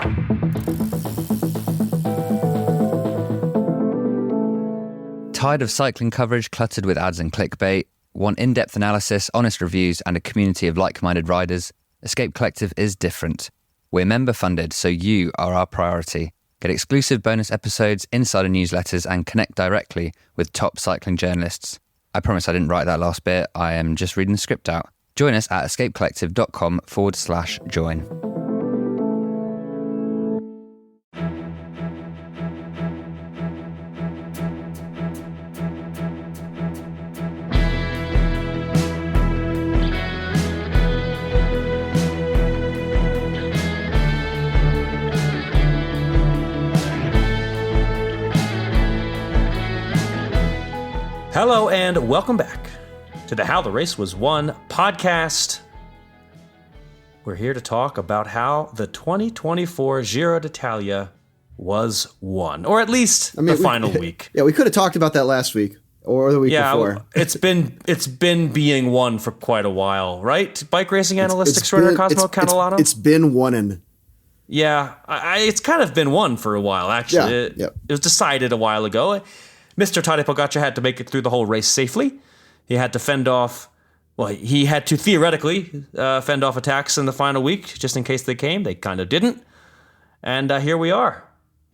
Tired of cycling coverage cluttered with ads and clickbait? Want in-depth analysis, honest reviews, and a community of like-minded riders? Escape Collective is different. We're member-funded, so you are our priority. Get exclusive bonus episodes, insider newsletters, and connect directly with top cycling journalists. I promise I didn't write that last bit. I am just reading the script out. Join us at escapecollective.com/join. Hello and welcome back to the How the Race Was Won podcast. We're here to talk about how the 2024 Giro d'Italia was won, or at least the final week. Yeah, we could have talked about that last week or the week before. It's been being won for quite a while, right? Bike racing analyst extraordinaire Cosmo Catalano. It's been won. Yeah, it's kind of been won for a while, actually. Yeah. It was decided a while ago. Mr. Tadej Pogačar had to make it through the whole race safely. He had to he had to theoretically fend off attacks in the final week, just in case they came. They kind of didn't. And here we are.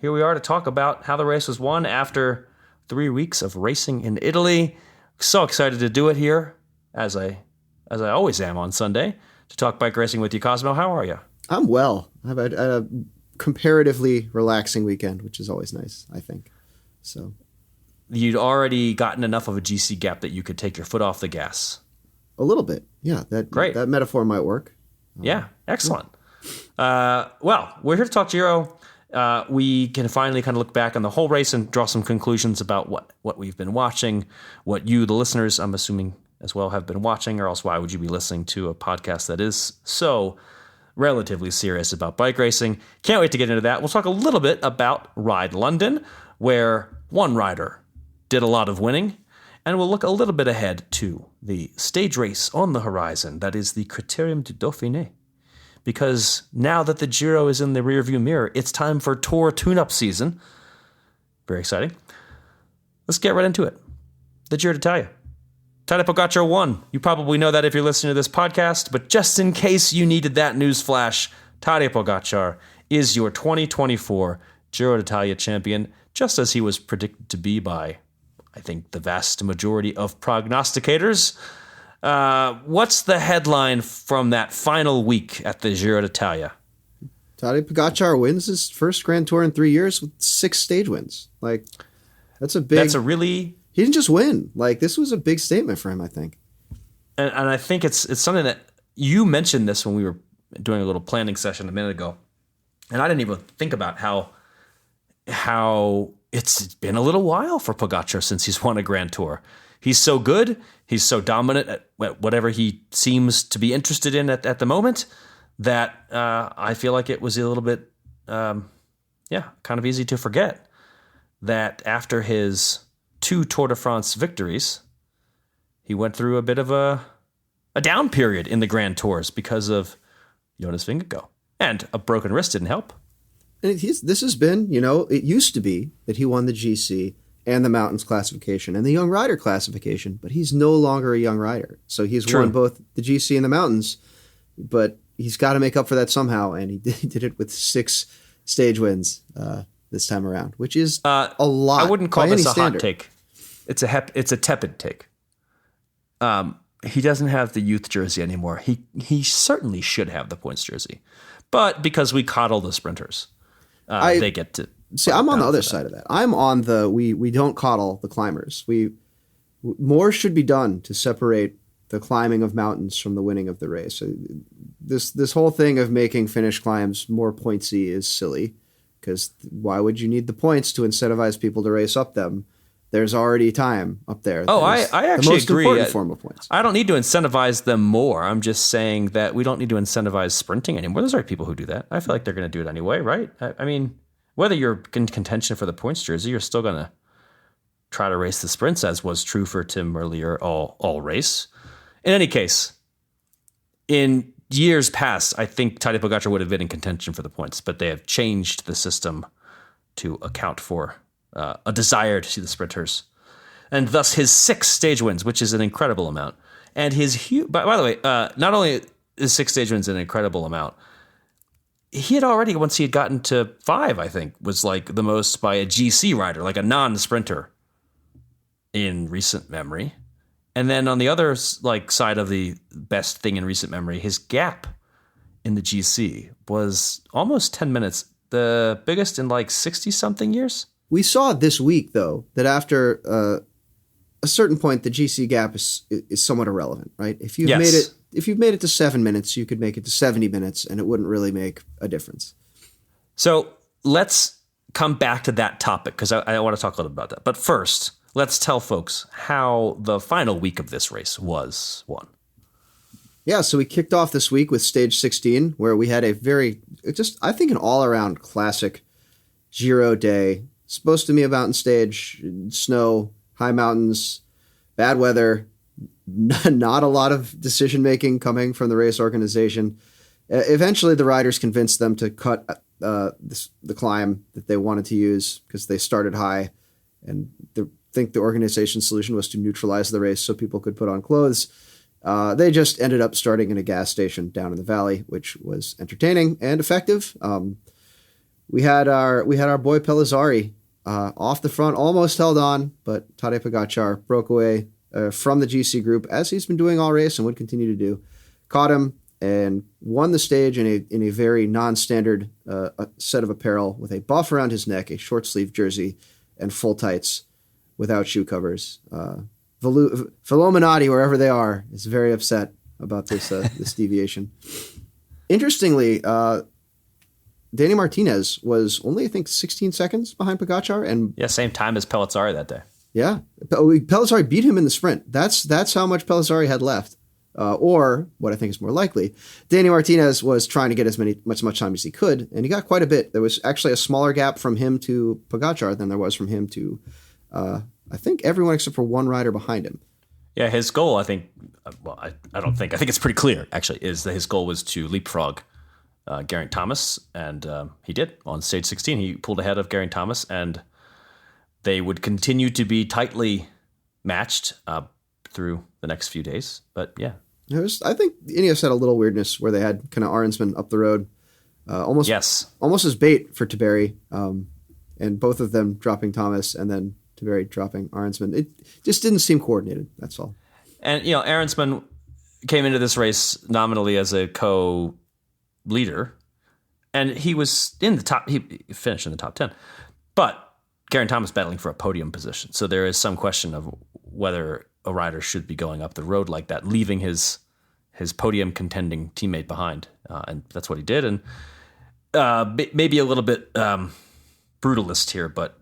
Here we are to talk about how the race was won after 3 weeks of racing in Italy. So excited to do it here, as I always am on Sunday, to talk bike racing with you, Cosmo. How are you? I'm well. I've had a comparatively relaxing weekend, which is always nice, I think. So... You'd already gotten enough of a GC gap that you could take your foot off the gas. A little bit. Yeah, Great. That metaphor might work. Yeah, excellent. Well, we're here to talk Giro. We can finally kind of look back on the whole race and draw some conclusions about what we've been watching, what you, the listeners, I'm assuming as well, have been watching, or else why would you be listening to a podcast that is so relatively serious about bike racing? Can't wait to get into that. We'll talk a little bit about Ride London, where one rider did a lot of winning, and we'll look a little bit ahead to the stage race on the horizon. That is the Criterium du Dauphiné. Because now that the Giro is in the rearview mirror, it's time for Tour tune-up season. Very exciting. Let's get right into it. The Giro d'Italia. Tadej Pogačar won. You probably know that if you're listening to this podcast, but just in case you needed that news flash, Tadej Pogačar is your 2024 Giro d'Italia champion, just as he was predicted to be by, I think, the vast majority of prognosticators. What's the headline from that final week at the Giro d'Italia? Tadej Pogačar wins his first Grand Tour in 3 years with 6 stage wins. He didn't just win. This was a big statement for him, I think. And I think it's something that you mentioned this when we were doing a little planning session a minute ago. And I didn't even think about how it's been a little while for Pogačar since he's won a Grand Tour. He's so good. He's so dominant at whatever he seems to be interested in at the moment that I feel like it was a little bit, kind of easy to forget that after his 2 Tour de France victories, he went through a bit of a down period in the Grand Tours because of Jonas Vingegaard. And a broken wrist didn't help. And this has been, it used to be that he won the GC and the Mountains classification and the Young Rider classification, but he's no longer a young rider. So he's won both the GC and the Mountains, but he's got to make up for that somehow, and he did it with 6 stage wins this time around, which is a lot. I wouldn't call this a hot take. It's a tepid take. He doesn't have the youth jersey anymore. He certainly should have the points jersey, but because we coddle the sprinters. They get to see. I'm on the other side of that. I'm on the we don't coddle the climbers. More should be done to separate the climbing of mountains from the winning of the race. So this whole thing of making finish climbs more pointsy is silly, because why would you need the points to incentivize people to race up them? There's already time up there. Oh, I actually agree. The most important form of points. I don't need to incentivize them more. I'm just saying that we don't need to incentivize sprinting anymore. There's already people who do that. I feel like they're going to do it anyway, right? I mean, whether you're in contention for the points jersey, you're still going to try to race the sprints, as was true for Tim earlier all race. In any case, in years past, I think Tadej Pogacar would have been in contention for the points, but they have changed the system to account for a desire to see the sprinters. And thus his 6 stage wins, which is an incredible amount. And his huge, by the way, not only is 6 stage wins an incredible amount, he had already, once he had gotten to 5, I think, was like the most by a GC rider, like a non-sprinter in recent memory. And then on the other like side of the best thing in recent memory, his gap in the GC was almost 10 minutes, the biggest in like 60-something years. We saw this week, though, that after a certain point, the GC gap is somewhat irrelevant, right? If you've made it to 7 minutes, you could make it to 70 minutes, and it wouldn't really make a difference. So let's come back to that topic, because I want to talk a little about that. But first, let's tell folks how the final week of this race was won. Yeah, so we kicked off this week with stage 16, where we had a I think an all-around classic Giro day. Supposed to be a mountain stage, snow, high mountains, bad weather, not a lot of decision-making coming from the race organization. Eventually, the riders convinced them to cut the climb that they wanted to use because they started high, and I think the organization's solution was to neutralize the race so people could put on clothes. They just ended up starting in a gas station down in the valley, which was entertaining and effective. We had our boy Pellizzari off the front, almost held on, but Tadej Pogacar broke away from the GC group, as he's been doing all race and would continue to do. Caught him and won the stage in a very non-standard set of apparel with a buff around his neck, a short sleeve jersey, and full tights without shoe covers. Filominati, wherever they are, is very upset about this this deviation. Interestingly, Dane Martinez was only, I think, 16 seconds behind Pogacar, and same time as Pellizzari that day. Yeah, Pellizzari beat him in the sprint. That's how much Pellizzari had left. Or what I think is more likely, Dane Martinez was trying to get as much time as he could, and he got quite a bit. There was actually a smaller gap from him to Pogacar than there was from him to, I think, everyone except for one rider behind him. Yeah, his goal, I think, I think it's pretty clear, actually, is that his goal was to leapfrog Geraint Thomas, and he did. On stage 16, he pulled ahead of Geraint Thomas, and they would continue to be tightly matched through the next few days. But yeah. I think Ineos had a little weirdness where they had kind of Arnsman up the road, almost as bait for Tiberi, and both of them dropping Thomas and then Tiberi dropping Arnsman. It just didn't seem coordinated, that's all. And, Arnsman came into this race nominally as a co-leader, and he was in the top, he finished in the top 10. But Geraint Thomas battling for a podium position. So there is some question of whether a rider should be going up the road like that, leaving his podium contending teammate behind. And that's what he did. And maybe a little bit brutalist here, but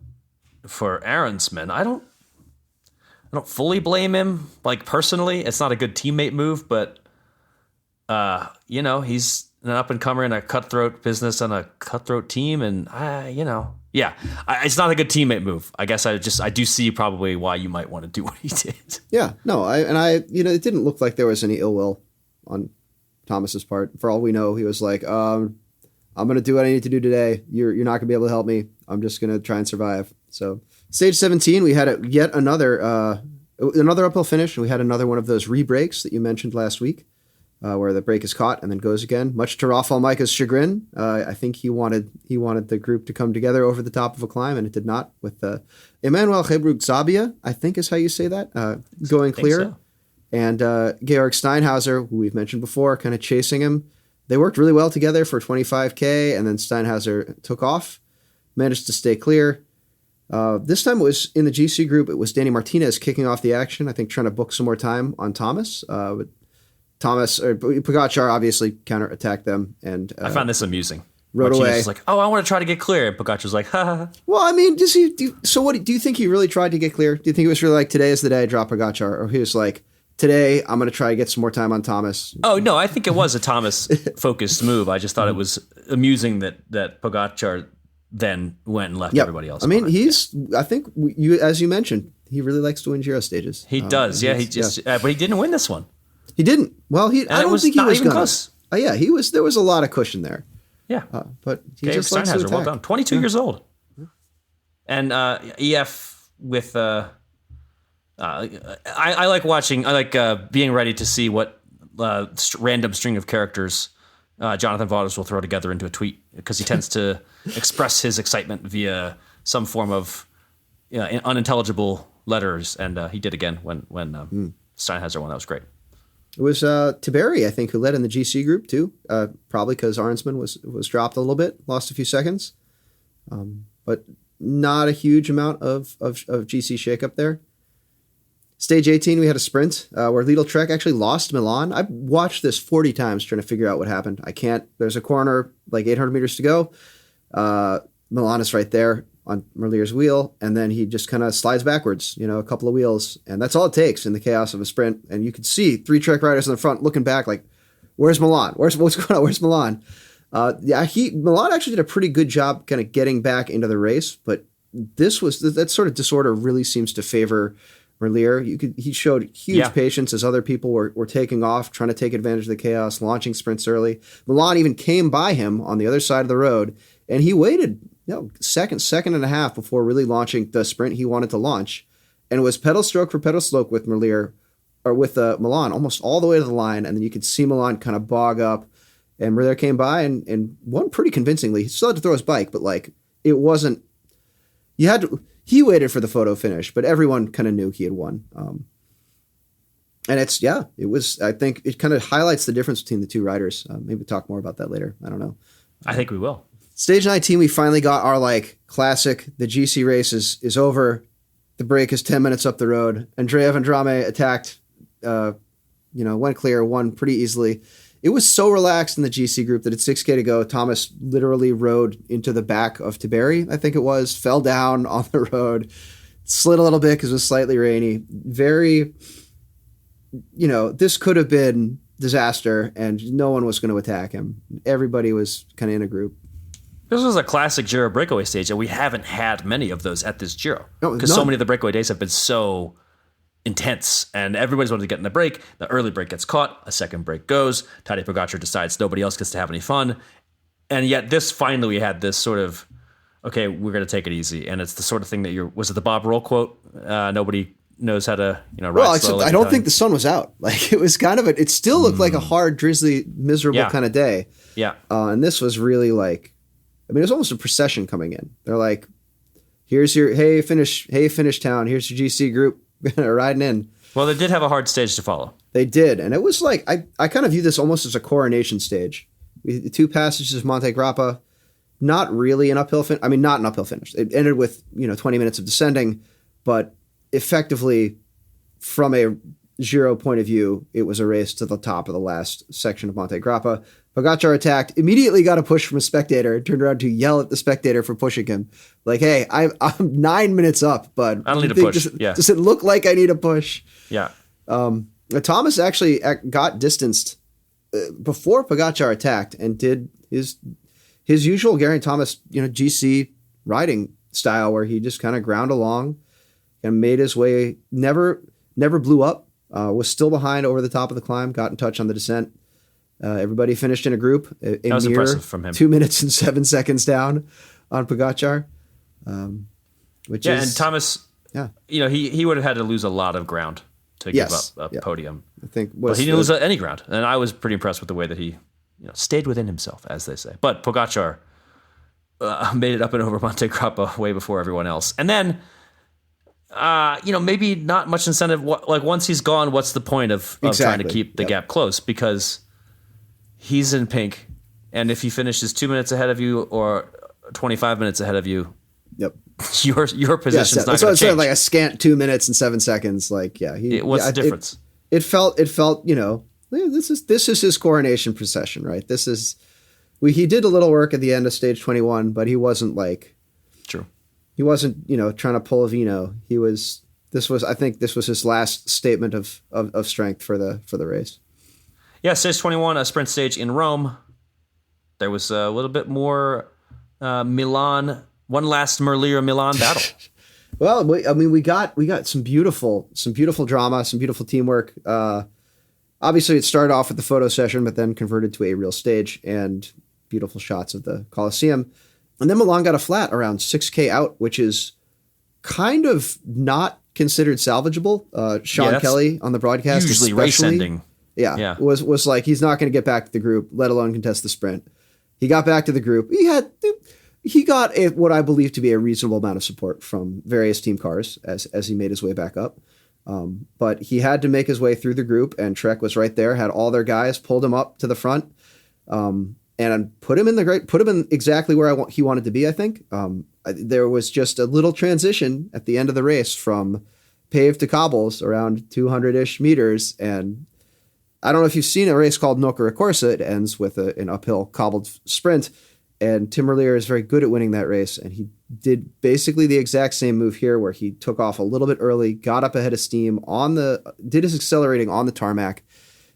for Arnsman, I don't fully blame him. Like, personally, it's not a good teammate move, but he's an up-and-comer in a cutthroat business on a cutthroat team, and it's not a good teammate move. I guess I do see probably why you might want to do what he did. Yeah, no, it didn't look like there was any ill will on Thomas's part. For all we know, he was like, I'm going to do what I need to do today. You're not going to be able to help me. I'm just going to try and survive. So stage 17, we had yet another uphill finish, and we had another one of those re-breaks that you mentioned last week. Where the break is caught and then goes again, much to Rafael Majka's chagrin. I think he wanted the group to come together over the top of a climb, and it did not. With Emmanuel Gebroug-Zabia, I think is how you say that, going clear, so. And Georg Steinhauser, who we've mentioned before, kind of chasing him. They worked really well together for 25K, and then Steinhauser took off, managed to stay clear. This time it was in the GC group. It was Dane Martinez kicking off the action, I think trying to book some more time on Thomas. But Pogacar obviously counterattacked them, and I found this amusing. Rode Martinez away. Was like, "Oh, I want to try to get clear." And Pogacar's like, "Ha ha ha." Well, I mean, do you think he really tried to get clear? Do you think it was really like, today is the day I drop Pogacar, or he was like, today I'm going to try to get some more time on Thomas? Oh no, I think it was a Thomas focused move. I just thought it was amusing that Pogacar then went and left everybody else. I mean, behind. I think as you mentioned, he really likes to win Giro stages. He does, yeah. But he didn't win this one. He didn't. Well, I don't think he was even gonna. close. Yeah, there was a lot of cushion there. Yeah. But he Gabe just likes to Steinhauser, attack. well done. 22 years old. And EF with I like watching. I like being ready to see what random string of characters Jonathan Vaughters will throw together into a tweet, because he tends to express his excitement via some form of unintelligible letters, and he did again when Steinhauser won. That was great. It was Tiberi, I think, who led in the GC group too. Probably because Arnsman was dropped a little bit, lost a few seconds, but not a huge amount of GC shakeup there. Stage 18, we had a sprint where Lidl Trek actually lost Milan. I watched this 40 times trying to figure out what happened. I can't. There's a corner, like 800 meters to go. Milan is right there on Merlier's wheel, and then he just kind of slides backwards, a couple of wheels, and that's all it takes in the chaos of a sprint. And you could see 3 Trek riders in the front looking back like, where's Milan? What's going on? Where's Milan? Milan actually did a pretty good job kind of getting back into the race, but that sort of disorder really seems to favor Merlier. He showed huge patience as other people were taking off, trying to take advantage of the chaos, launching sprints early. Milan even came by him on the other side of the road, and he waited second and a half before really launching the sprint he wanted to launch, and it was pedal stroke for pedal stroke with Merlier, or with Milan, almost all the way to the line, and then you could see Milan kind of bog up, and Merlier came by and won pretty convincingly. He still had to throw his bike, but it wasn't. He waited for the photo finish, but everyone kind of knew he had won. And it was. I think it kind of highlights the difference between the two riders. Maybe talk more about that later. I don't know. I think we will. Stage 19, we finally got our classic. The GC race is over. The break is 10 minutes up the road. Andrea Vendrame attacked, went clear, won pretty easily. It was so relaxed in the GC group that at 6K to go, Thomas literally rode into the back of Tiberi, I think it was, fell down on the road, slid a little bit because it was slightly rainy. Very, this could have been disaster, and no one was going to attack him. Everybody was kind of in a group. This was a classic Giro breakaway stage, and we haven't had many of those at this Giro, because No, so many of the breakaway days have been so intense, and everybody's wanted to get in the break. The early break gets caught, a second break goes, Tadej Pogacar decides nobody else gets to have any fun, and yet this finally we had this sort of, okay, we're going to take it easy, and it's the sort of thing that was it the Bob Roll quote? Nobody knows how to ride slowly. I don't think the sun was out. It was kind of it still looked like a hard, drizzly, miserable kind of day. Yeah, and this was really it was almost a procession coming in. They're like, here's your finish town. Here's your GC group riding in. Well, they did have a hard stage to follow. They did, and it was I kind of view this almost as a coronation stage. The 2 passages of Monte Grappa, not really an uphill finish. I mean, not an uphill finish. It ended with 20 minutes of descending, but effectively, from a Giro point of view, it was a race to the top of the last section of Monte Grappa. Pogacar attacked, immediately got a push from a spectator, turned around to yell at the spectator for pushing him. Hey, I'm 9 minutes up, but I don't need a push. Does it look like I need a push? Yeah. Thomas actually got distanced before Pogacar attacked and did his usual Geraint Thomas, GC riding style, where he just kind of ground along and made his way. Never blew up. Was still behind over the top of the climb. Got in touch on the descent. Everybody finished in a group. That was impressive from him. 2 minutes and 7 seconds down on Pogacar. And Thomas, he would have had to lose a lot of ground to give up a podium. I think, but he didn't lose any ground, and I was pretty impressed with the way that he stayed within himself, as they say. But Pogacar made it up and over Monte Grappa way before everyone else, and then. Maybe not much incentive. Once he's gone, what's the point of trying to keep the gap close? Because he's in pink, and if he finishes 2 minutes ahead of you or 25 minutes ahead of you, your position's not going to change. A scant 2 minutes and 7 seconds. What's the difference? It felt. This is his coronation procession, right? He did a little work at the end of stage 21, but he wasn't True. He wasn't, trying to pull a Vino. I think this was his last statement of strength for the race. Yeah, stage 21, a sprint stage in Rome. There was a little bit more Milan, one last Merlier-Milan battle. Well, we got some beautiful drama, some beautiful teamwork. obviously it started off with the photo session, but then converted to a real stage and beautiful shots of the Coliseum. And then Milan got a flat around 6K out, which is kind of not considered salvageable. Sean Kelly on the broadcast, usually race ending. Yeah, was like, he's not going to get back to the group, let alone contest the sprint. He got back to the group. He got what I believe to be a reasonable amount of support from various team cars as he made his way back up. But he had to make his way through the group, and Trek was right there, had all their guys, pulled him up to the front, and put him in exactly where he wanted to be, I think. There was just a little transition at the end of the race from paved to cobbles around 200-ish meters, and I don't know if you've seen a race called Nocera Corsa. It ends with an uphill cobbled sprint, and Tim Merlier is very good at winning that race, and he did basically the exact same move here, where he took off a little bit early, got up ahead of steam did his accelerating on the tarmac,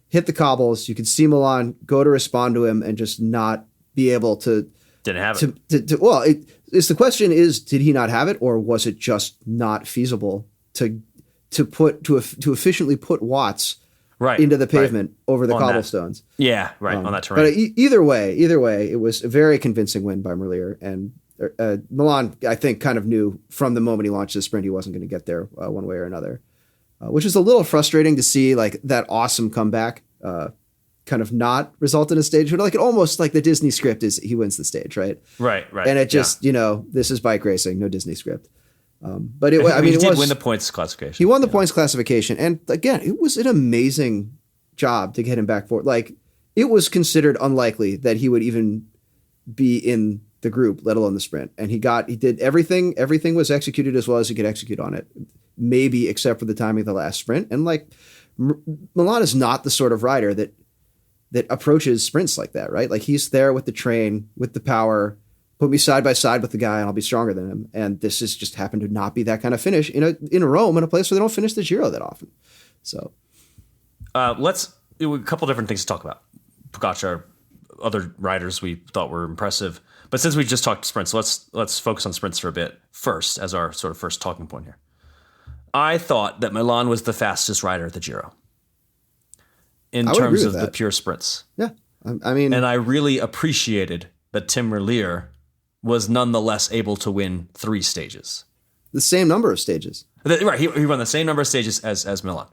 hit the cobbles. You could see Milan go to respond to him and just not be able to. Didn't have it. The question is, did he not have it, or was it just not feasible to efficiently put watts into the pavement over the cobblestones? On that terrain. But either way, it was a very convincing win by Merlier, and Milan, I think, kind of knew from the moment he launched the sprint he wasn't going to get there one way or another, which is a little frustrating to see, like, that awesome comeback kind of not result in a stage. But like, it almost like the Disney script is he wins the stage, right? Right. And it just, this is bike racing, no Disney script. But he did win the points classification. He won the points classification, and again, it was an amazing job to get him back forward. Like, it was considered unlikely that he would even be in the group, let alone the sprint. And he did everything. Everything was executed as well as he could execute on it, maybe except for the timing of the last sprint. And like, Milan is not the sort of rider that approaches sprints like that, right? Like, he's there with the train, with the power. Put me side by side with the guy and I'll be stronger than him. And this has just happened to not be that kind of finish in Rome, in a place where they don't finish the Giro that often. So let's do a couple different things to talk about. Pogacar, other riders we thought were impressive. But since we just talked sprints, let's focus on sprints for a bit first, as our sort of first talking point here. I thought that Milan was the fastest rider at the Giro in terms of the pure sprints. Yeah. I mean, and I really appreciated that Tim Merlier was nonetheless able to win 3 stages. The same number of stages. Right, he won the same number of stages as Milan.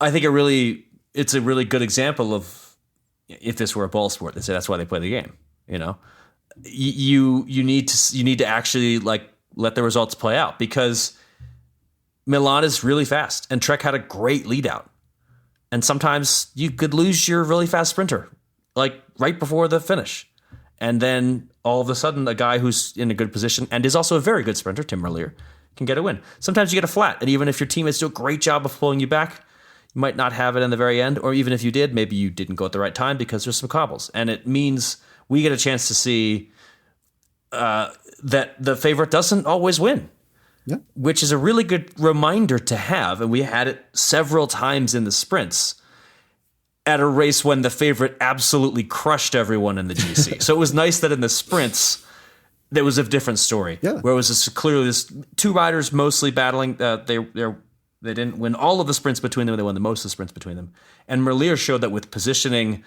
I think it's a really good example of, if this were a ball sport, they say that's why they play the game. You need to actually, like, let the results play out, because Milan is really fast and Trek had a great lead out. And sometimes you could lose your really fast sprinter, like right before the finish. And then all of a sudden, a guy who's in a good position and is also a very good sprinter, Tim Merlier, can get a win. Sometimes you get a flat, and even if your teammates do a great job of pulling you back, you might not have it in the very end. Or even if you did, maybe you didn't go at the right time because there's some cobbles. And it means we get a chance to see that the favorite doesn't always win. Yeah. Which is a really good reminder to have. And we had it several times in the sprints at a race when the favorite absolutely crushed everyone in the GC. So it was nice that in the sprints, there was a different story. Yeah. Where it was clearly this 2 riders mostly battling. They didn't win all of the sprints between them. They won the most of the sprints between them. And Merlier showed that with positioning,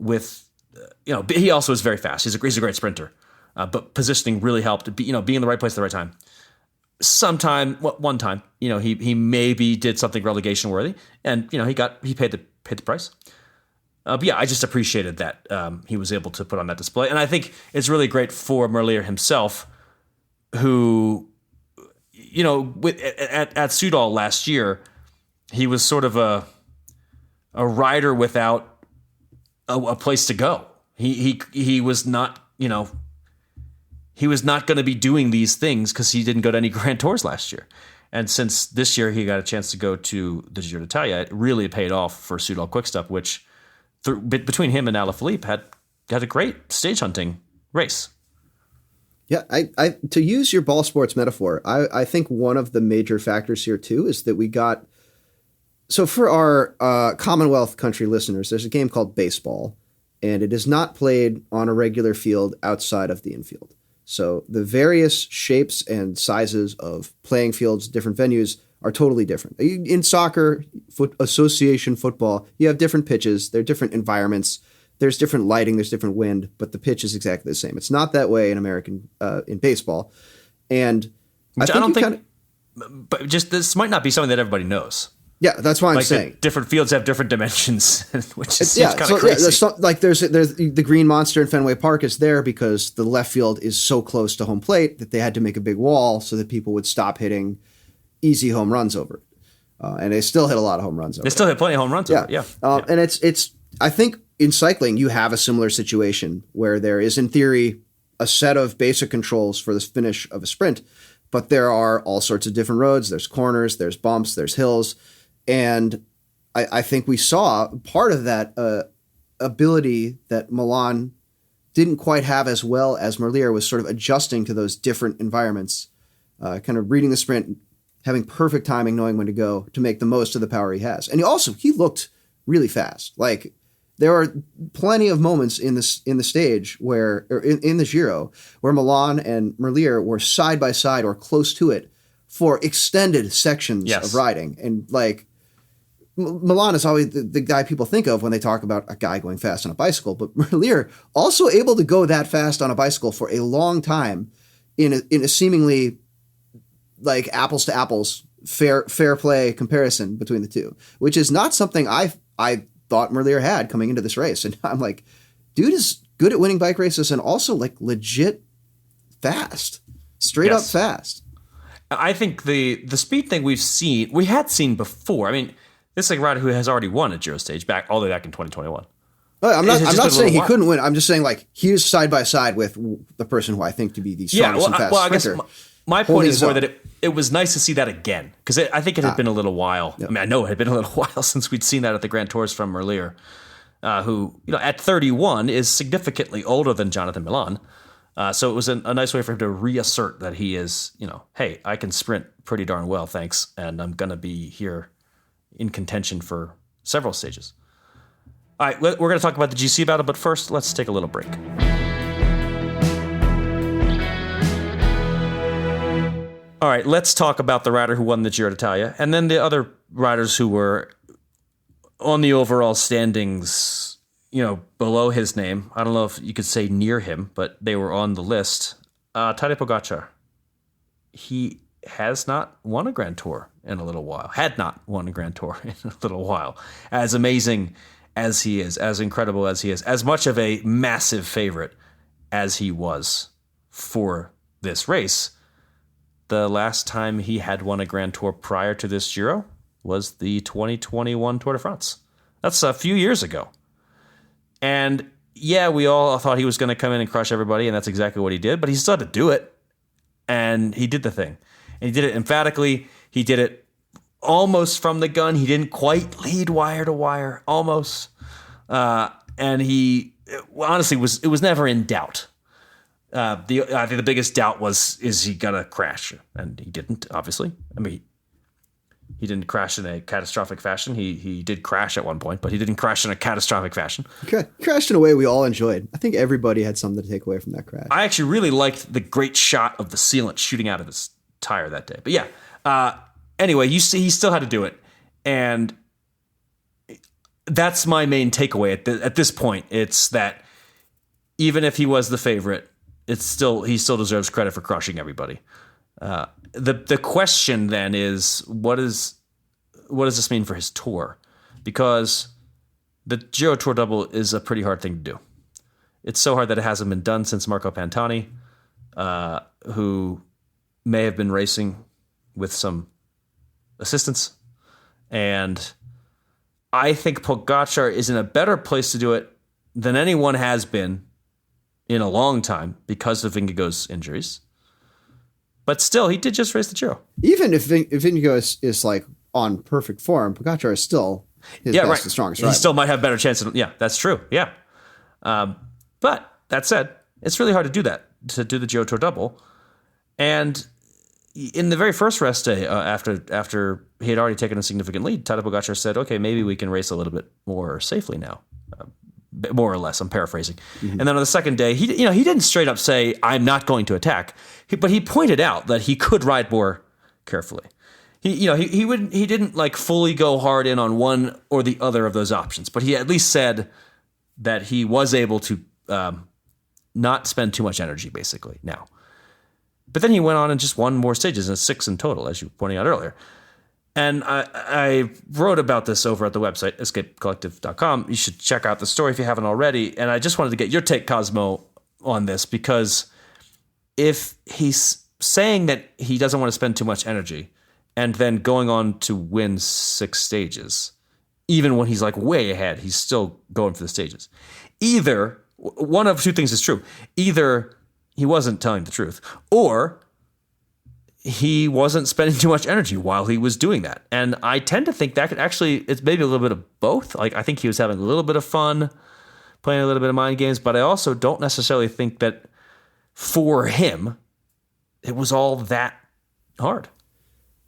he also is very fast. He's a great sprinter. But positioning really helped. Being in the right place at the right time. One time, he maybe did something relegation worthy, and he paid the price. But yeah, I just appreciated that he was able to put on that display, and I think it's really great for Merlier himself, who, at Soudal last year, he was sort of a rider without a place to go. He was not, he was not going to be doing these things because he didn't go to any Grand Tours last year. And since this year he got a chance to go to the Giro d'Italia, it really paid off for Soudal Quickstep, which between him and Alaphilippe had a great stage hunting race. Yeah, I to use your ball sports metaphor, I think one of the major factors here too is that we got. So for our Commonwealth country listeners, there's a game called baseball, and it is not played on a regular field outside of the infield. So the various shapes and sizes of playing fields, different venues, are totally different. In soccer, association football, you have different pitches. There are different environments. There's different lighting. There's different wind, but the pitch is exactly the same. It's not that way in baseball. And Which I don't think, but just this might not be something that everybody knows. Yeah, that's why I'm saying different fields have different dimensions, which is kind of crazy. There's the green monster in Fenway Park is there because the left field is so close to home plate that they had to make a big wall so that people would stop hitting easy home runs over it. And they still hit a lot of home runs over it. They still hit plenty of home runs over it, yeah. And it's I think in cycling you have a similar situation where there is in theory a set of basic controls for the finish of a sprint, but there are all sorts of different roads. There's corners, there's bumps, there's hills. And I think we saw part of that ability that Milan didn't quite have as well as Merlier was sort of adjusting to those different environments, kind of reading the sprint, having perfect timing, knowing when to go to make the most of the power he has. And he looked really fast. Like there are plenty of moments in the stage where, or in the Giro, where Milan and Merlier were side by side or close to it for extended sections of riding. And like, Milan is always the guy people think of when they talk about a guy going fast on a bicycle, but Merlier also able to go that fast on a bicycle for a long time in a seemingly like apples to apples fair play comparison between the two, which is not something I thought Merlier had coming into this race. And I'm like, dude is good at winning bike races and also like legit fast, straight up fast. I think the speed thing we had seen before. I mean, this is like a rider who has already won a Giro stage all the way back in 2021. I'm not saying he couldn't win. I'm just saying like he is side by side with the person who I think to be the strongest and fastest sprinter. I guess my point is more that it was nice to see that again because I think it had been a little while. Yep. I mean, I know it had been a little while since we'd seen that at the Grand Tours from Merlier, who at 31 is significantly older than Jonathan Milan. So it was a nice way for him to reassert that he is, hey, I can sprint pretty darn well, thanks, and I'm going to be here in contention for several stages. All right, we're going to talk about the GC battle, but first, let's take a little break. All right, let's talk about the rider who won the Giro d'Italia, and then the other riders who were on the overall standings, below his name. I don't know if you could say near him, but they were on the list. Tadej Pogačar. He has not won a Grand Tour in a little while. Had not won a Grand Tour in a little while. As amazing as he is, as incredible as he is, as much of a massive favorite as he was for this race, the last time he had won a Grand Tour prior to this Giro was the 2021 Tour de France. That's a few years ago. And yeah, we all thought he was going to come in and crush everybody, and that's exactly what he did, but he still had to do it. And he did the thing. And he did it emphatically. He did it almost from the gun. He didn't quite lead wire to wire, almost. And he honestly it was never in doubt. I think the biggest doubt is he going to crash? And he didn't, obviously. I mean, he didn't crash in a catastrophic fashion. He did crash at one point, but he didn't crash in a catastrophic fashion. He crashed in a way we all enjoyed. I think everybody had something to take away from that crash. I actually really liked the great shot of the sealant shooting out of his tire that day. But yeah, anyway, you see, he still had to do it. And that's my main takeaway at this point. It's that even if he was the favorite, he still deserves credit for crushing everybody. The question then is, what does this mean for his tour? Because the Giro Tour double is a pretty hard thing to do. It's so hard that it hasn't been done since Marco Pantani, who may have been racing with some assistance. And I think Pogačar is in a better place to do it than anyone has been in a long time because of Vingegaard's injuries. But still, he did just race the Giro. Even if Vingegaard is like on perfect form, Pogačar is still his best and strongest rider. He still might have better chance. Yeah, that's true. Yeah. But that said, it's really hard to do that, to do the Giro Tour double. And in the very first rest day, after he had already taken a significant lead, Tadej Pogačar said, okay, maybe we can race a little bit more safely now. More or less, I'm paraphrasing. Mm-hmm. And then on the second day, he didn't straight up say, I'm not going to attack. But he pointed out that he could ride more carefully. He didn't like fully go hard in on one or the other of those options, but he at least said that he was able to not spend too much energy, basically. Now, but then he went on and just won more stages, and 6 in total, as you were pointing out earlier. And I wrote about this over at the website, escapecollective.com. You should check out the story if you haven't already. And I just wanted to get your take, Cosmo, on this, because if he's saying that he doesn't want to spend too much energy and then going on to win 6 stages, even when he's like way ahead, he's still going for the stages. Either one of two things is true. Either he wasn't telling the truth, or he wasn't spending too much energy while he was doing that. And I tend to think that could actually, it's maybe a little bit of both. Like, I think he was having a little bit of fun, playing a little bit of mind games, but I also don't necessarily think that for him, it was all that hard.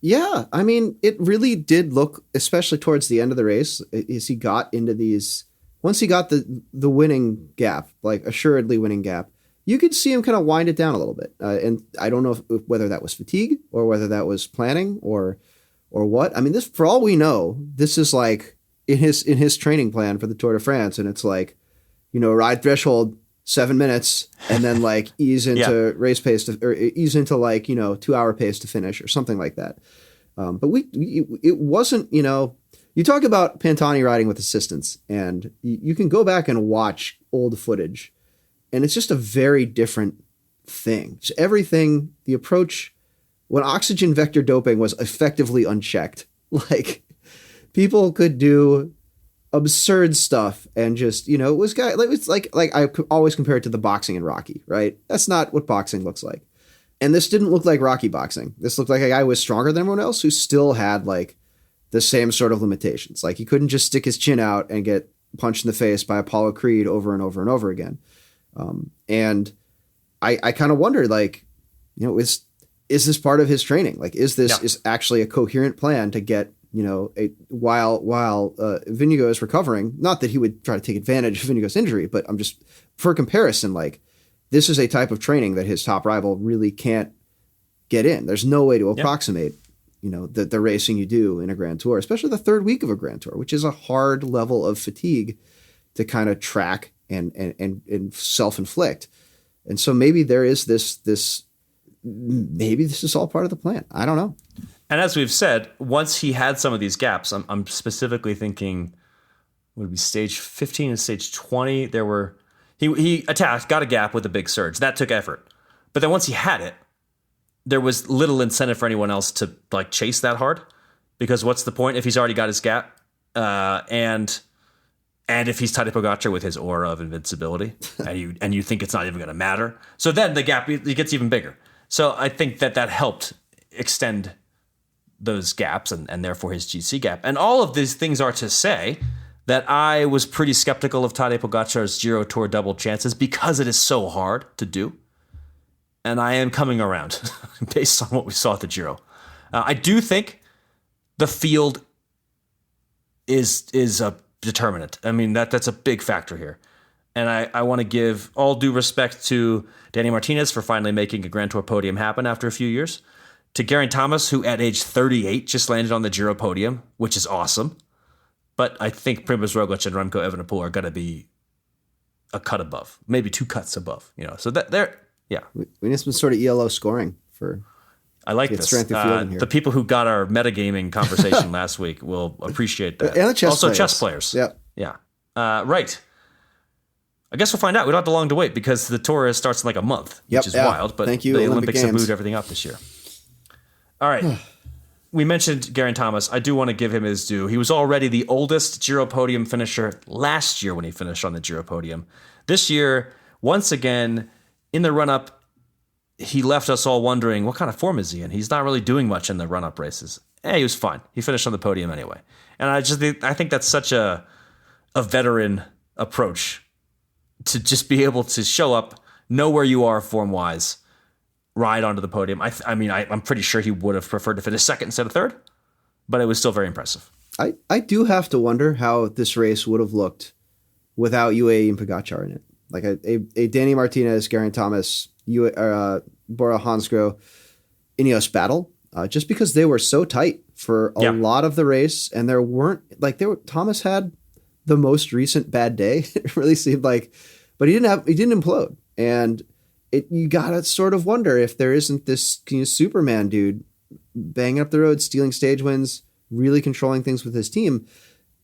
Yeah. I mean, it really did look, especially towards the end of the race, as he got into these, once he got the winning gap, like assuredly winning gap, you could see him kind of wind it down a little bit. And I don't know whether that was fatigue or whether that was planning or what. I mean, this, for all we know, this is like in his training plan for the Tour de France. And it's like, ride threshold 7 minutes and then like ease into race pace or ease into like, 2 hour pace to finish or something like that. But it wasn't, you talk about Pantani riding with assistance, and you can go back and watch old footage, and it's just a very different thing. Just everything, the approach, when oxygen vector doping was effectively unchecked, like people could do absurd stuff and just, it was like I always compare it to the boxing in Rocky, right? That's not what boxing looks like. And this didn't look like Rocky boxing. This looked like a guy who was stronger than everyone else who still had like the same sort of limitations. Like he couldn't just stick his chin out and get punched in the face by Apollo Creed over and over and over again. And I kind of wonder, like, is this part of his training? Like, is this is actually a coherent plan to get, while Vinigo is recovering? Not that he would try to take advantage of Vinigo's injury, but I'm just, for comparison, like, this is a type of training that his top rival really can't get in. There's no way to approximate, the racing you do in a Grand Tour, especially the third week of a Grand Tour, which is a hard level of fatigue to kind of track and self-inflict. And so maybe there is maybe this is all part of the plan. I don't know. And as we've said, once he had some of these gaps, I'm specifically thinking would be stage 15 and stage 20. There were, he attacked, got a gap with a big surge. That took effort. But then once he had it, there was little incentive for anyone else to like chase that hard, because what's the point if he's already got his gap? And if he's Tadej Pogacar with his aura of invincibility, and you think it's not even going to matter, so then the gap it gets even bigger. So I think that helped extend those gaps and therefore his GC gap. And all of these things are to say that I was pretty skeptical of Tadej Pogacar's Giro Tour double chances because it is so hard to do. And I am coming around based on what we saw at the Giro. I do think the field is a determinant. I mean, that's a big factor here. And I want to give all due respect to Dane Martinez for finally making a Grand Tour podium happen after a few years. To Geraint Thomas, who at age 38 just landed on the Giro podium, which is awesome. But I think Primož Roglič and Remco Evenepoel are going to be a cut above, maybe 2 cuts above. So that they're, yeah. We need some sort of ELO scoring for. I like this. Strength of field in here. The people who got our metagaming conversation last week will appreciate that. And the chess also players. Chess players. Yep. Yeah. Right. I guess we'll find out. We don't have to long to wait because the tour starts in like a month, which is wild. But thank you, the Olympics have moved everything up this year. All right. We mentioned Geraint Thomas. I do want to give him his due. He was already the oldest Giro podium finisher last year when he finished on the Giro podium. This year, once again, in the run-up, he left us all wondering, what kind of form is he in? He's not really doing much in the run-up races. He was fine. He finished on the podium anyway. And I think that's such a veteran approach to just be able to show up, know where you are form-wise, ride onto the podium. I'm pretty sure he would have preferred to finish second instead of third, but it was still very impressive. I do have to wonder how this race would have looked without UAE and Pogacar in it. Like a Danny Martinez, Geraint Thomas, Bora Hansgrohe, Ineos battle. just because they were so tight for a Yeah. lot of the race, and Thomas had the most recent bad day. It really seemed like, but he didn't implode, and you gotta sort of wonder if there isn't this Superman dude banging up the road, stealing stage wins, really controlling things with his team.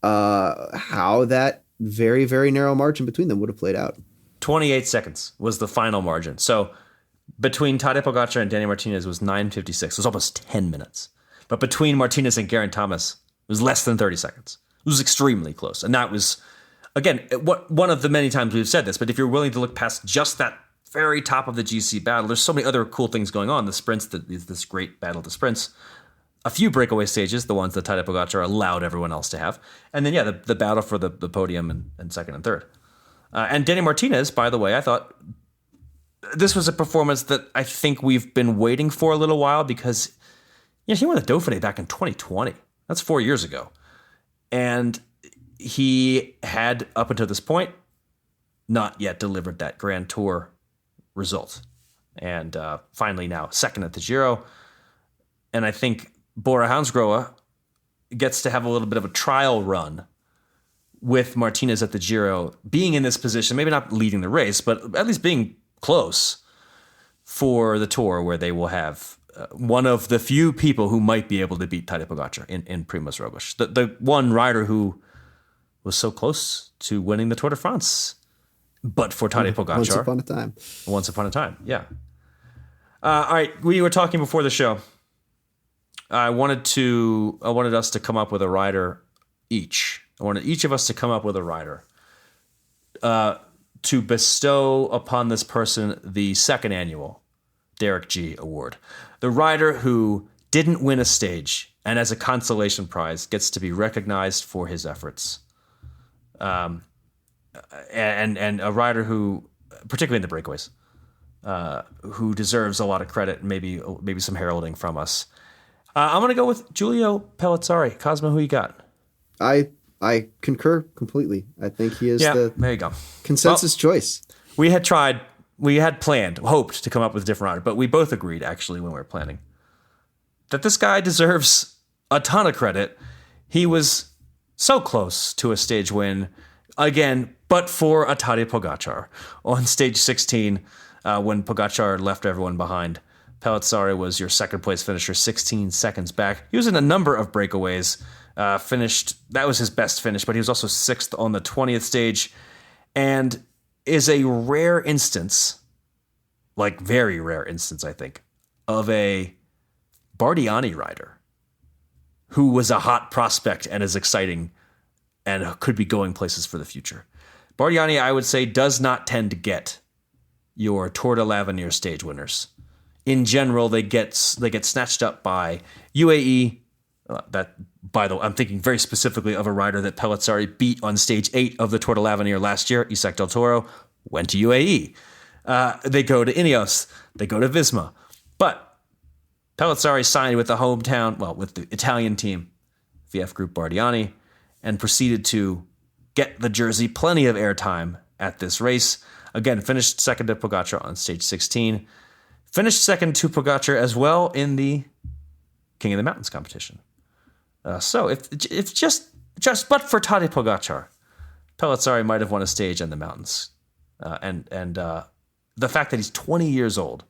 How that very, very narrow margin between them would have played out. 28 seconds was the final margin. So between Tadej Pogacar and Danny Martinez was 9:56. It was almost 10 minutes. But between Martinez and Geraint Thomas, it was less than 30 seconds. It was extremely close. And that was, again, one of the many times we've said this, but if you're willing to look past just that very top of the GC battle, there's so many other cool things going on. The sprints, this great battle of the sprints, a few breakaway stages, the ones that Tadej Pogacar allowed everyone else to have. And then, the battle for the podium and second and third. And Danny Martinez, by the way, I thought this was a performance that I think we've been waiting for a little while because he won the Dauphiné back in 2020. That's 4 years ago. And he had, up until this point, not yet delivered that Grand Tour result. And finally now, second at the Giro. And I think Bora Hansgrohe gets to have a little bit of a trial run with Martinez at the Giro, being in this position, maybe not leading the race, but at least being close for the Tour, where they will have one of the few people who might be able to beat Tadej Pogacar in Primož Roglič, the one rider who was so close to winning the Tour de France, but for Tadej Pogacar. Once upon a time, yeah. All right, we were talking before the show. I wanted us to come up with a rider each. I wanted each of us to come up with a rider to bestow upon this person the second annual Derek G Award. The rider who didn't win a stage and as a consolation prize gets to be recognized for his efforts. And a rider who, particularly in the breakaways, who deserves a lot of credit and maybe some heralding from us. I'm going to go with Giulio Pellizzari. Cosmo, who you got? I concur completely. I think he is the there you go. consensus choice. We had planned, hoped to come up with a different rider, but we both agreed, actually, when we were planning, that this guy deserves a ton of credit. He was so close to a stage win, again, but for a Tadej Pogacar on stage 16 when Pogacar left everyone behind. Pellizzari was your second place finisher, 16 seconds back. He was in a number of breakaways. Finished, that was his best finish, but he was also sixth on the 20th stage, and is a rare instance, like very rare instance, I think, of a Bardiani rider who was a hot prospect and is exciting and could be going places for the future. Bardiani, I would say, does not tend to get your Tour de l'Avenir stage winners. In general, they get snatched up by UAE. That, by the way, I'm thinking very specifically of a rider that Pellizzari beat on stage 8 of the Tour de l'Avenir last year. Isaac Del Toro went to UAE. They go to Ineos. They go to Visma. But Pellizzari signed with with the Italian team, VF Group Bardiani, and proceeded to get the jersey plenty of airtime at this race. Again, finished second to Pogacar on stage 16. Finished second to Pogacar as well in the King of the Mountains competition. So if just but for Tadej Pogacar, Pellizzari might have won a stage in the mountains. And the fact that he's 20 years old,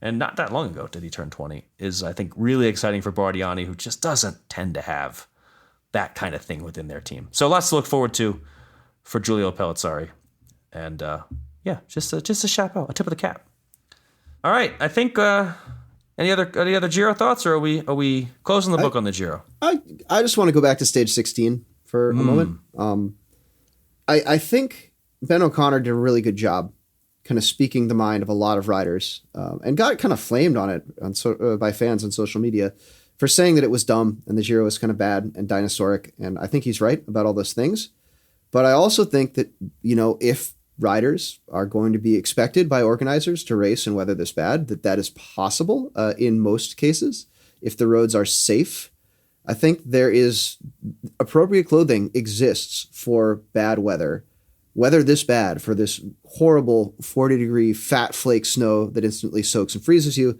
and not that long ago did he turn 20, is, I think, really exciting for Bardiani, who just doesn't tend to have that kind of thing within their team. So lots to look forward to for Giulio Pellizzari. And just a chapeau, a tip of the cap. All right, I think any other Giro thoughts, or are we closing the book on the Giro? I just want to go back to stage 16 for a moment. I think Ben O'Connor did a really good job kind of speaking the mind of a lot of riders, and got kind of flamed on it by fans on social media for saying that it was dumb and the Giro was kind of bad and dinosauric. And I think he's right about all those things. But I also think that, if riders are going to be expected by organizers to race and weather this bad, that is possible in most cases. If the roads are safe, I think there is appropriate clothing exists for bad weather this bad, for this horrible 40-degree fat flake snow that instantly soaks and freezes you.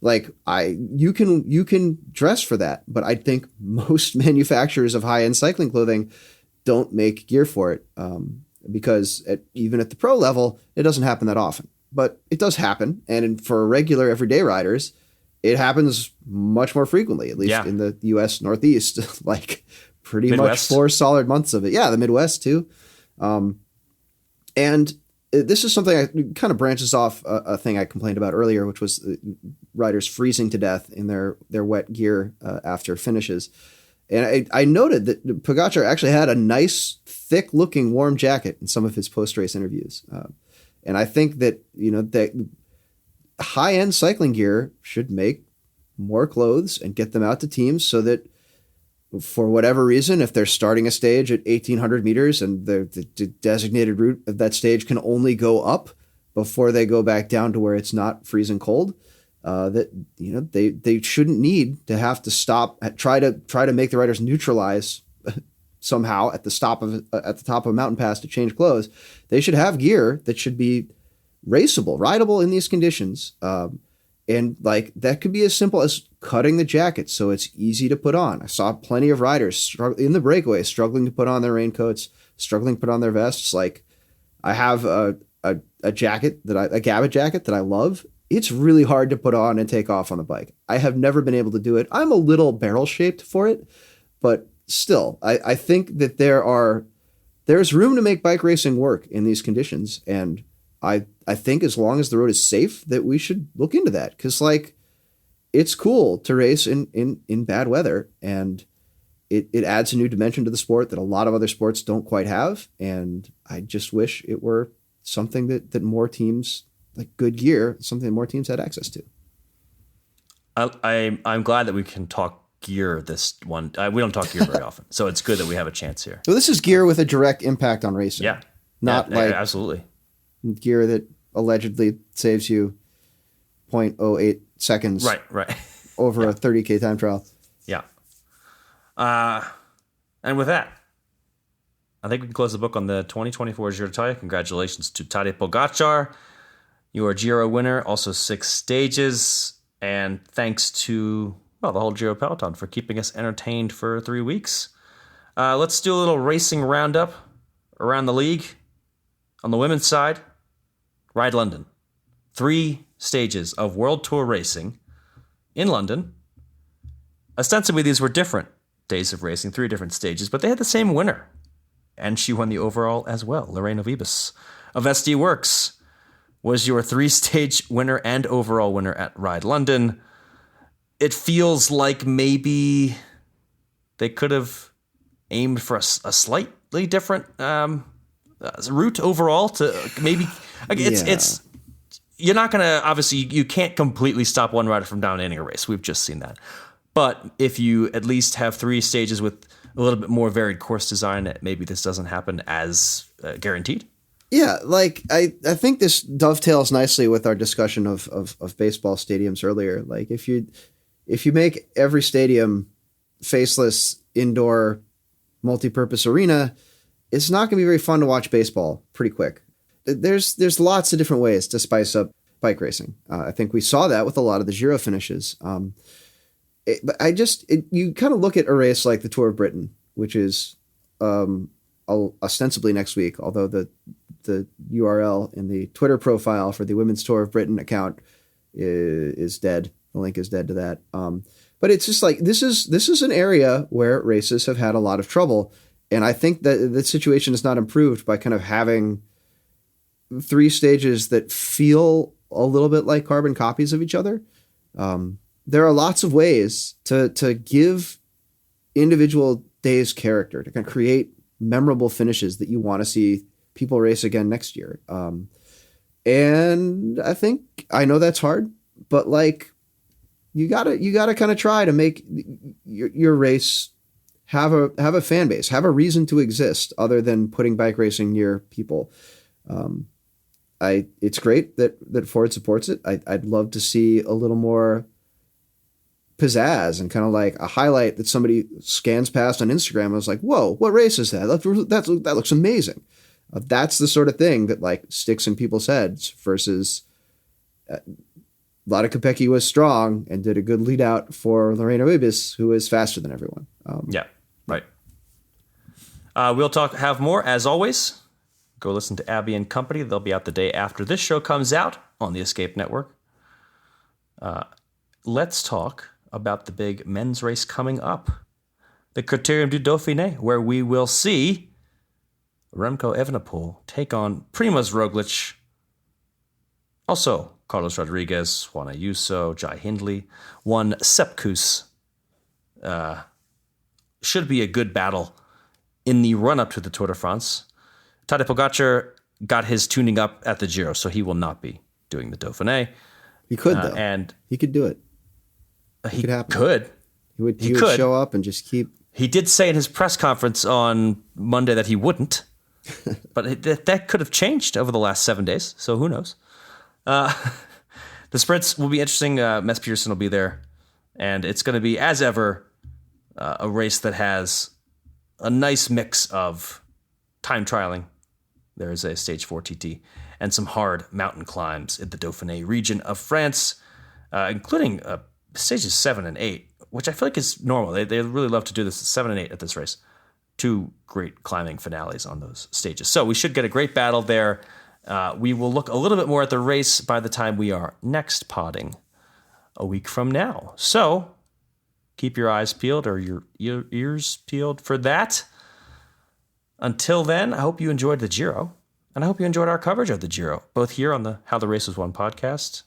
Like you can dress for that, but I think most manufacturers of high-end cycling clothing don't make gear for it, because even at the pro level, it doesn't happen that often. But it does happen, and for regular everyday riders, it happens much more frequently, at least in the U.S. Northeast, like pretty Midwest. much 4 solid months of it. Yeah, the Midwest too. And this is something that kind of branches off a thing I complained about earlier, which was riders freezing to death in their wet gear after finishes. And I noted that Pogacar actually had a nice, thick-looking warm jacket in some of his post-race interviews. And I think that, that high-end cycling gear should make more clothes and get them out to teams so that, for whatever reason, if they're starting a stage at 1,800 meters and the designated route of that stage can only go up before they go back down to where it's not freezing cold, that they shouldn't need to have to stop, try to make the riders neutralize somehow at the top of a mountain pass to change clothes. They should have gear that should be rideable in these conditions. And like that could be as simple as cutting the jacket so it's easy to put on. I saw plenty of riders in the breakaway struggling to put on their raincoats, struggling to put on their vests. Like I have a jacket a Gabbett jacket that I love. It's really hard to put on and take off on the bike. I have never been able to do it. I'm a little barrel shaped for it, but still, I think that there's room to make bike racing work in these conditions. And I think as long as the road is safe, that we should look into that, because like it's cool to race in bad weather, and it adds a new dimension to the sport that a lot of other sports don't quite have. And I just wish it were something that more teams, like good gear, something that more teams had access to. I'm glad that we can talk gear this one. We don't talk gear very often, so it's good that we have a chance here. So this is gear with a direct impact on racing. Yeah, not like absolutely gear that allegedly saves you 0.08 seconds right over a 30K time trial. Yeah. And with that, I think we can close the book on the 2024 Giro d'Italia. Congratulations to Tadej Pogacar. You are Giro winner, also 6 stages. And thanks to, the whole Giro peloton for keeping us entertained for 3 weeks. Let's do a little racing roundup around the league. On the women's side, Ride London. 3 stages of World Tour racing in London. Ostensibly, these were different days of racing, 3 different stages, but they had the same winner. And she won the overall as well. Lorena Vibas of SD Works was your 3-stage winner and overall winner at Ride London. It feels like maybe they could have aimed for a slightly different route overall to maybe. It's you're not going to, obviously, you can't completely stop one rider from dominating a race. We've just seen that. But if you at least have 3 stages with a little bit more varied course design, maybe this doesn't happen as guaranteed. Yeah, like I think this dovetails nicely with our discussion of baseball stadiums earlier. Like if you make every stadium faceless indoor multi-purpose arena, it's not going to be very fun to watch baseball pretty quick. There's lots of different ways to spice up bike racing. I think we saw that with a lot of the Giro finishes. But you kind of look at a race like the Tour of Britain, which is ostensibly next week, although the URL in the Twitter profile for the Women's Tour of Britain account is dead. The link is dead to that. But it's just like this is an area where races have had a lot of trouble, and I think that the situation is not improved by kind of having 3 stages that feel a little bit like carbon copies of each other. There are lots of ways to give individual days character, to kind of create memorable finishes that you want to see people race again next year. And I know that's hard, but like you gotta kind of try to make your race have a fan base, have a reason to exist other than putting bike racing near people. It's great that Ford supports it. I'd love to see a little more pizzazz and kind of like a highlight that somebody scans past on Instagram and was like, whoa, what race is that? That looks amazing. That's the sort of thing that like sticks in people's heads versus Lada Kopecky was strong and did a good lead out for Lorena Wiebes, who is faster than everyone. Yeah, right. We'll have more, as always. Go listen to Abby and Company. They'll be out the day after this show comes out on the Escape Network. Let's talk about the big men's race coming up, the Criterium du Dauphiné, where we will see Remco Evenepoel take on Primož Roglic, also Carlos Rodriguez, Juan Ayuso, Jai Hindley, one Sepp Kuss. Should be a good battle in the run-up to the Tour de France. Tadej Pogacar got his tuning up at the Giro, so he will not be doing the Dauphiné. He could, though. And he could do it. He could happen. Could. He would show up and just keep... He did say in his press conference on Monday that he wouldn't, but that could have changed over the last 7 days, so who knows? The sprints will be interesting. Mess Pearson will be there, and it's going to be, as ever, a race that has a nice mix of time trialing. There is a Stage 4 TT and some hard mountain climbs in the Dauphiné region of France, including stages 7 and 8, which I feel like is normal. They really love to do this 7 and 8 at this race. 2 great climbing finales on those stages. So we should get a great battle there. We will look a little bit more at the race by the time we are next podding a week from now. So keep your eyes peeled or your ears peeled for that. Until then, I hope you enjoyed the Giro, and I hope you enjoyed our coverage of the Giro, both here on the How the Race Was Won podcast.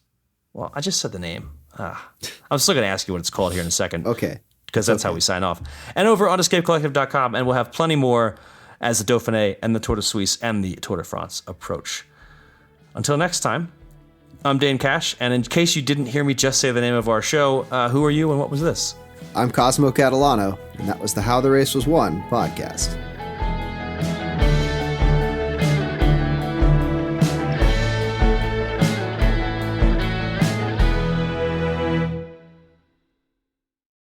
Well, I just said the name. I'm still going to ask you what it's called here in a second. Okay. Because that's how we sign off. And over on escapecollective.com, and we'll have plenty more as the Dauphiné and the Tour de Suisse and the Tour de France approach. Until next time, I'm Dane Cash, and in case you didn't hear me just say the name of our show, who are you and what was this? I'm Cosmo Catalano, and that was the How the Race Was Won podcast.